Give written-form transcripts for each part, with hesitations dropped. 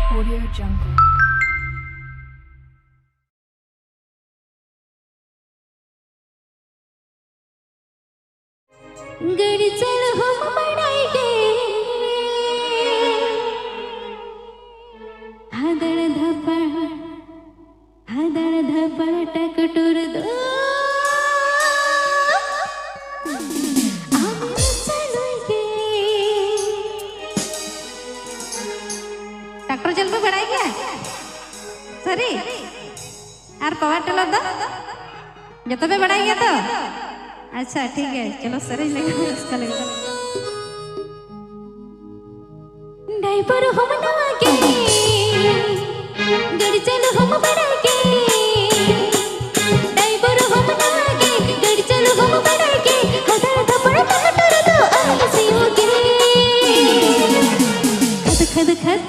Audio Jungle. गड़ चल हम बढ़ाएंगे हदड़ धपड़ टकटुर दो ट्रैक्टर चल पे बढ़ाएंगे सरी यार पावर टेलर दो जब पे बढ़ाएंगे तो अच्छा ठीक है चलो सर लगा इसका लगा डाइपर हम नवागे गड़ चलो हम बढ़ागे डाइपर हम नवागे गड़ चलो हम बढ़ागे हदड़ धपड़ टकटुर दो आलसियोगे खद खद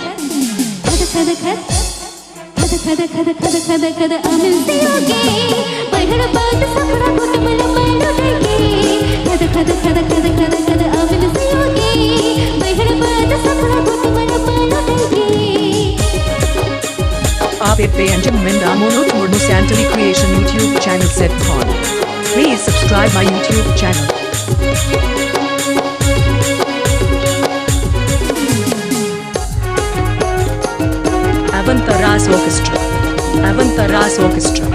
खद खद खद खद खद खद आलसियोगे बढ़ड़ बात सपड़ा घुट मल मारोगे खद खद खद खद खद खद आलसियोगे बढ़ड़ बात सपड़ा घुट मल मारोगे आप Benjamin Mendamono Torno Santali Creation YouTube channel set on. Please subscribe my YouTube channel. Avantaras Orchestra. Avantaras Orchestra.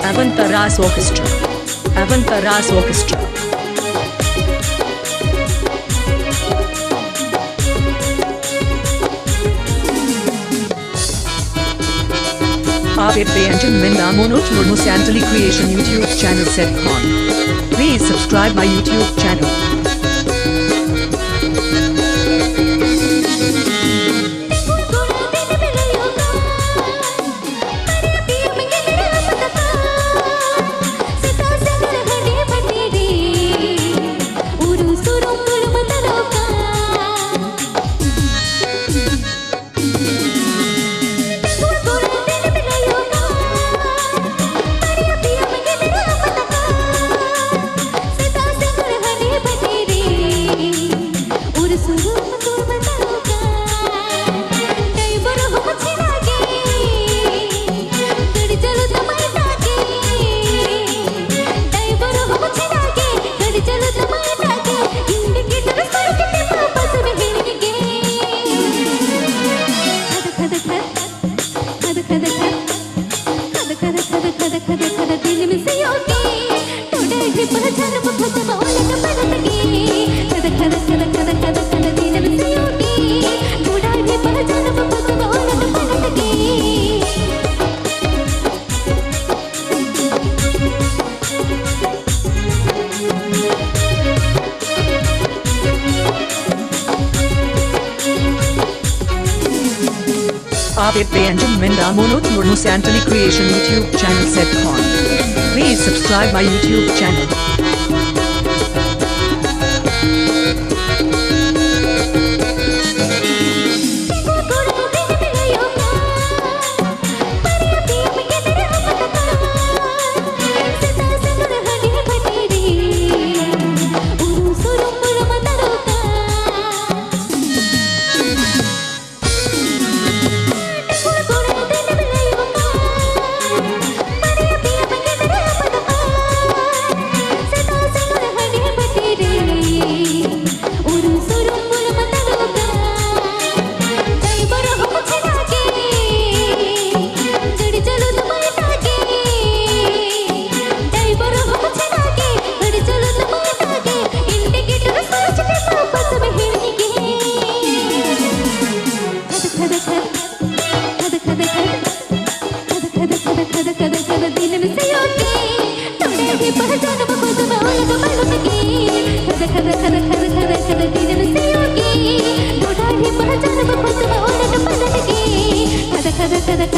Avantaras Orchestra. Avantaras Orchestra. आप Benjamin Mendamono Torno Santali Creation YouTube channel set on. Please subscribe my YouTube channel. आप Benjamin Mendamono Torno Santali Creation YouTube channel set on. Please subscribe my YouTube channel. खद